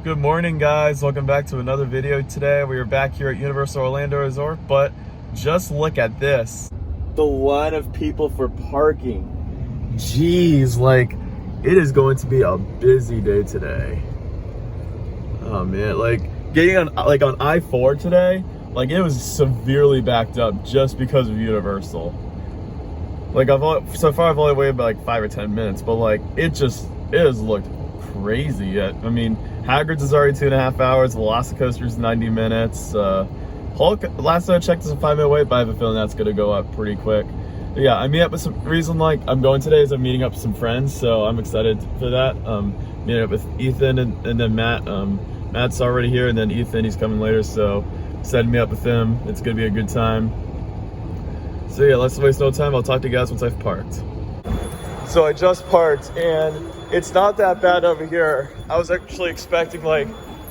Good morning, guys. Welcome back to another video today. We are back here at Universal Orlando Resort, but just look at this. The line of people for parking. Jeez, like, it is going to be a busy day today. Oh man, like, getting on I-4 today, like, it was severely backed up just because of Universal. Like, so far I've only waited about like 5 or 10 minutes, but like, it has looked crazy. I mean, Hagrid's is already 2.5 hours. Velocicoaster's 90 minutes. Hulk, last time I checked, is a 5-minute wait, but I have a feeling that's going to go up pretty quick. But yeah, I meet up with some reason like I'm going today is I'm meeting up with some friends, so I'm excited for that. Meeting up with Ethan and then Matt. Matt's already here, and then Ethan, he's coming later, so excited to meet up with him. It's going to be a good time. So yeah, let's waste no time. I'll talk to you guys once I've parked. So I just parked, and it's not that bad over here. I was actually expecting like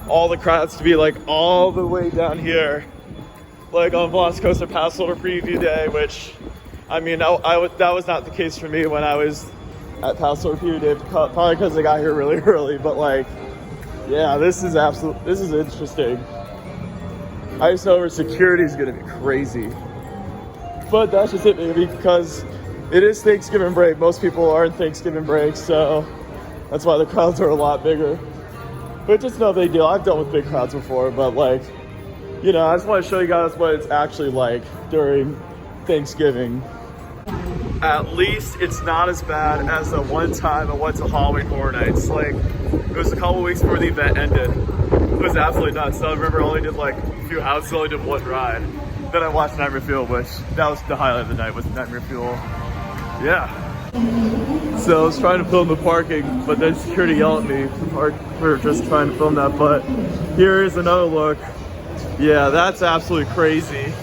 all the crowds to be like all the way down here, like on Velocicoaster Pass Holder Preview Day, which, I mean, that was not the case for me when I was at Pass Holder Preview Day, probably because I got here really early. But like, yeah, this is interesting. I just know our security is gonna be crazy, but that's just it, maybe, because it is Thanksgiving break. Most people are in Thanksgiving break, so that's why the crowds are a lot bigger. But just no big deal. I've dealt with big crowds before, but like, you know, I just want to show you guys what it's actually like during Thanksgiving. At least it's not as bad as the one time I went to Halloween Horror Nights. Like, it was a couple weeks before the event ended. It was absolutely nuts. So I remember I only did like a few houses, only did one ride. Then I watched Nightmare Fuel, which that was the highlight of the night, was Nightmare Fuel. Yeah. So I was trying to film the parking, but then security yelled at me for just trying to film that. But here is another look. Yeah, that's absolutely crazy.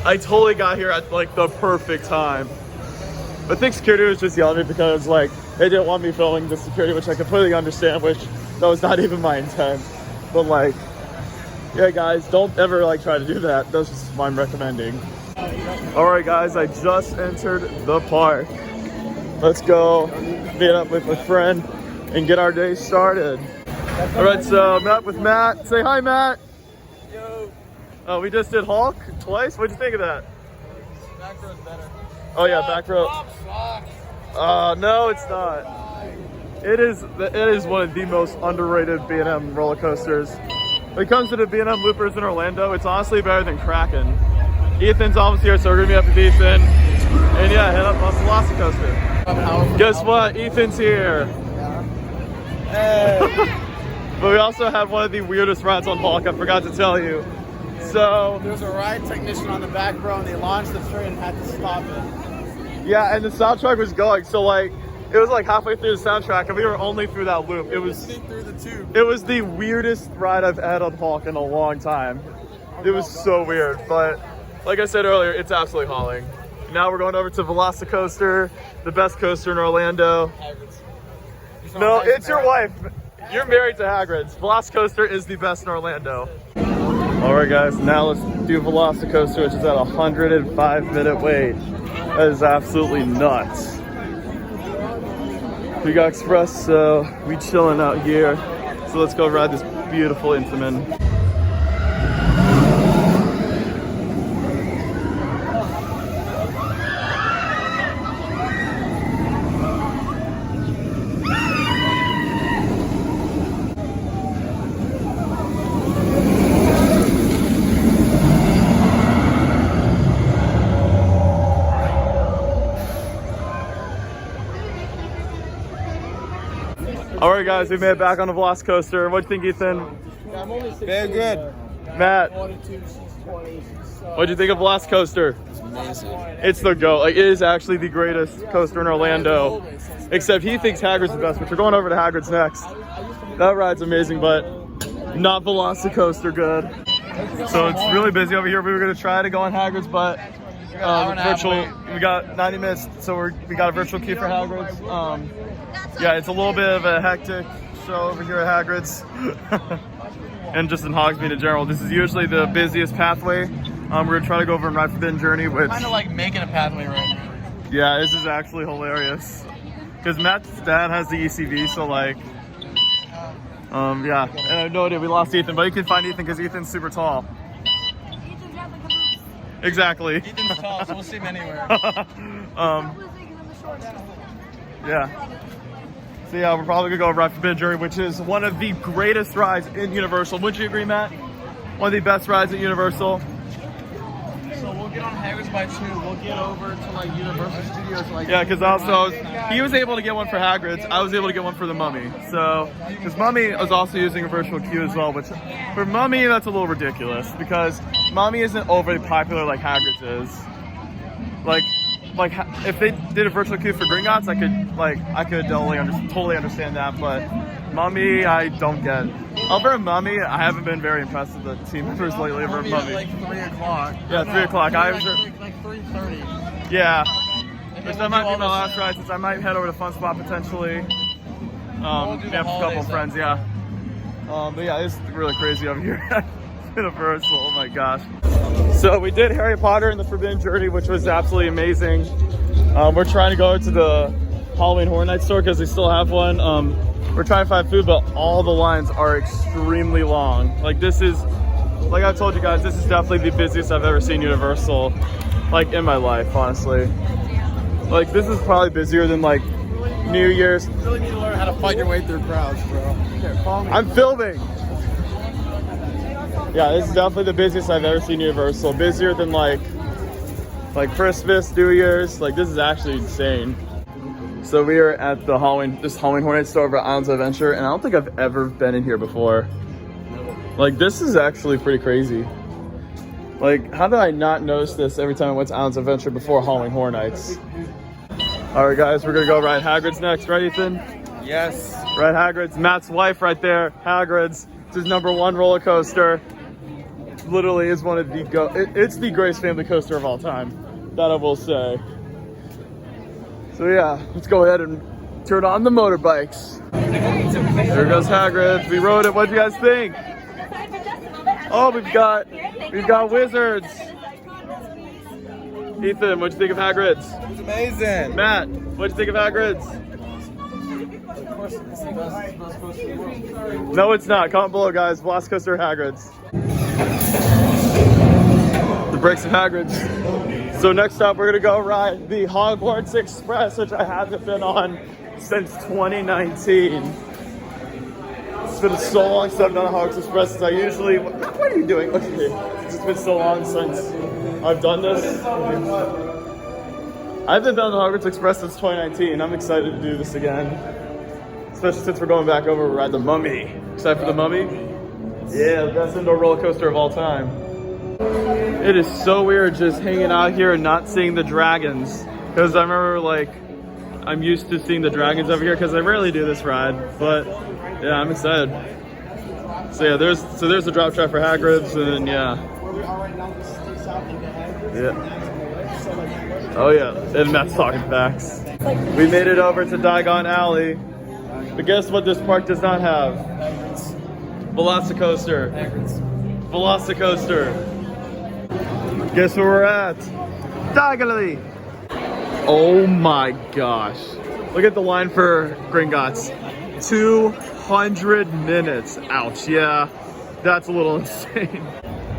I totally got here at like the perfect time. I think security was just yelling at me because like they didn't want me filming the security, which I completely understand, which that was not even my intent. But like, yeah, guys, don't ever like try to do that. That's just what I'm recommending. All right, guys, I just entered the park. Let's go meet up with my friend and get our day started. All right, so I'm up with Matt. Say hi, Matt. Yo. Oh, we just did Hulk twice. What'd you think of that? Back row's better. Oh yeah, back row. No, it's not. It is one of the most underrated B&M roller coasters. When it comes to the B&M loopers in Orlando, it's honestly better than Kraken. Ethan's almost here, so we're gonna meet up with Ethan. And yeah, head up on Velocicoaster. Guess what? Ethan's here. Hey. But we also have one of the weirdest rides on Hulk, I forgot to tell you. So there's a ride technician on the back row, and they launched the train and had to stop it. Yeah, and the soundtrack was going, so like, it was like halfway through the soundtrack, and we were only through that loop. It was through the tube. It was the weirdest ride I've had on Hulk in a long time. It was so weird, but like I said earlier, it's absolutely hauling. Now we're going over to Velocicoaster, the best coaster in Orlando. No, it's your wife. You're married to Hagrid's. Velocicoaster is the best in Orlando. All right, guys, now let's do Velocicoaster, which is at a 105-minute wait. That is absolutely nuts. We got Express, so we chilling out here. So let's go ride this beautiful Intamin. All right, guys, we made it back on the Velocicoaster. What'd you think, Ethan? Very good. Matt, what'd you think of Velocicoaster? It's amazing. It's the GOAT. Like, it is actually the greatest coaster in Orlando. Except he thinks Hagrid's the best, which we're going over to Hagrid's next. That ride's amazing, but not Velocicoaster good. So it's really busy over here. We were gonna try to go on Hagrid's, but virtual. We got 90 minutes, so we got a virtual queue for Hagrid's. Yeah, it's a little bit of a hectic show over here at Hagrid's. And just in Hogsmeade in general. This is usually the busiest pathway. We're gonna try to go over and ride Forbidden Journey, which Kind of like making a pathway right now. yeah, this is actually hilarious. Because Matt's dad has the ECV, so like Yeah, and I have no idea, we lost Ethan, but you can find Ethan because Ethan's super tall. Ethan's got like a boost. Exactly. Ethan's tall, so we'll see him anywhere. Yeah. So yeah, we're probably gonna go ride Forbidden Journey, which is one of the greatest rides in Universal. Wouldn't you agree, Matt? One of the best rides at Universal. So we'll get on Hagrid's by 2. We'll get over to like Universal Studios. Like Yeah, because also he was able to get one for Hagrid's. I was able to get one for the Mummy. So, because Mummy was also using a virtual queue as well, which for Mummy that's a little ridiculous because Mummy isn't overly popular like Hagrid's is. Like if they did a virtual queue for Gringotts, I could totally understand that, but Mummy I don't get. Over Mummy, I haven't been very impressed with the team members lately over Mummy. Like 3 o'clock. Yeah, 3 o'clock. I was like 3:30. yeah. Which that might be my last ride since I might head over to Fun Spot potentially. We'll do the Yeah, with a couple holidays friends, yeah. But yeah, it's really crazy over here at Universal. Oh my gosh. So we did Harry Potter and the Forbidden Journey, which was absolutely amazing. We're trying to go to the Halloween Horror Nights store because they still have one. We're trying to find food, but all the lines are extremely long. Like this is, like I told you guys, this is definitely the busiest I've ever seen Universal, like in my life, honestly. Like this is probably busier than like New Year's. You really need to learn how to fight your way through crowds, bro. Here, follow me. I'm filming. Yeah, this is definitely the busiest I've ever seen Universal. Busier than like Christmas, New Year's. Like this is actually insane. So we are at the this Halloween Horror Nights store over at Islands of Adventure, and I don't think I've ever been in here before. Like this is actually pretty crazy. Like how did I not notice this every time I went to Islands of Adventure before Halloween Horror Nights? All right, guys, we're gonna go ride Hagrid's next, right, Ethan? Yes. Ride Hagrid's. Matt's wife right there, Hagrid's. It's his #1 roller coaster. Literally is one of the it's the greatest family coaster of all time. That I will say. So yeah, let's go ahead and turn on the motorbikes. There goes Hagrid. We rode it. What'd you guys think? Oh, we've got wizards. Ethan, what'd you think of Hagrid's? It was amazing. Matt, what'd you think of Hagrid's? No, it's not. Comment below, guys. Velocicoaster Hagrid's. The brakes of Hagrid's. So next up, we're gonna go ride the Hogwarts Express, which I haven't been on since 2019. It's been so long since I've done a Hogwarts Express. Since I usually, what are you doing? Okay, it's been so long since I've done this. I haven't done the Hogwarts Express since 2019. I'm excited to do this again, especially since we're going back over to ride the Mummy. Excited for the Mummy? Yeah, the best indoor roller coaster of all time. It is so weird just hanging out here and not seeing the dragons, because I remember like I'm used to seeing the dragons over here because I rarely do this ride, but yeah, I'm excited. So yeah, there's the drop track for Hagrid's, and yeah. Oh yeah, and Matt's talking facts. We made it over to Diagon Alley, but guess what this park does not have? Velocicoaster. Velocicoaster. Guess where we're at? Diagon Alley. Oh my gosh. Look at the line for Gringotts. 200 minutes. Ouch, yeah. That's a little insane.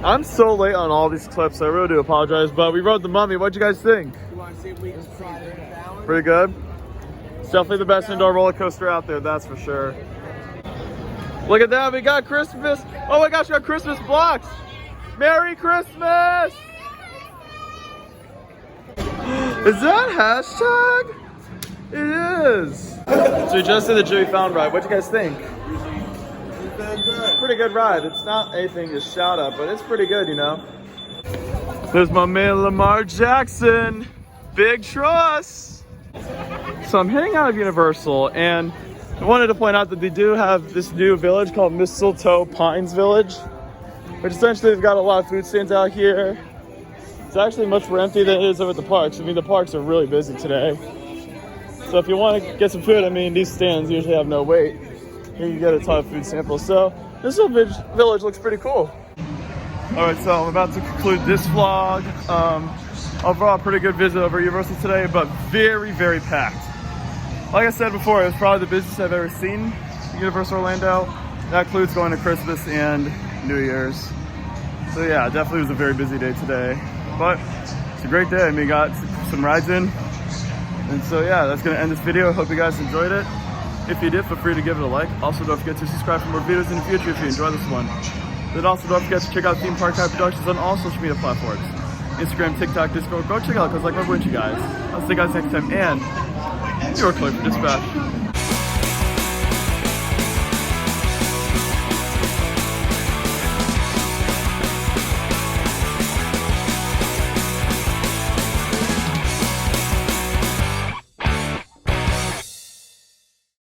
I'm so late on all these clips, I really do apologize, but we rode the Mummy. What'd you guys think? Pretty good? It's definitely the best indoor roller coaster out there, that's for sure. Look at that, we got Christmas. Oh my gosh, we got Christmas blocks. Merry Christmas! Is that hashtag? It is. So we just did the Joey Found ride. What'd you guys think? It's a pretty good ride. It's not anything to shout at, but it's pretty good, you know. There's my man Lamar Jackson. Big trust. So I'm heading out of Universal, and I wanted to point out that they do have this new village called Mistletoe Pines Village, which essentially they've got a lot of food stands out here. It's actually much more empty than it is over at the parks. I mean, the parks are really busy today. So if you want to get some food, I mean, these stands usually have no wait. Here you get a ton of food samples. So this little village looks pretty cool. All right, so I'm about to conclude this vlog. Overall, pretty good visit over Universal today, but very, very packed. Like I said before, it was probably the busiest I've ever seen Universal Orlando. that includes going to Christmas and New Year's. So yeah, definitely was a very busy day today, but it's a great day. I mean, got some rides in. And so yeah, that's gonna end this video. Hope you guys enjoyed it. If you did, feel free to give it a like. Also, don't forget to subscribe for more videos in the future if you enjoy this one. Then also don't forget to check out Theme Park High Productions on all social media platforms. Instagram, TikTok, Discord. Go check it out because like we're with you guys. I'll see you guys next time. And you're clear for dispatch.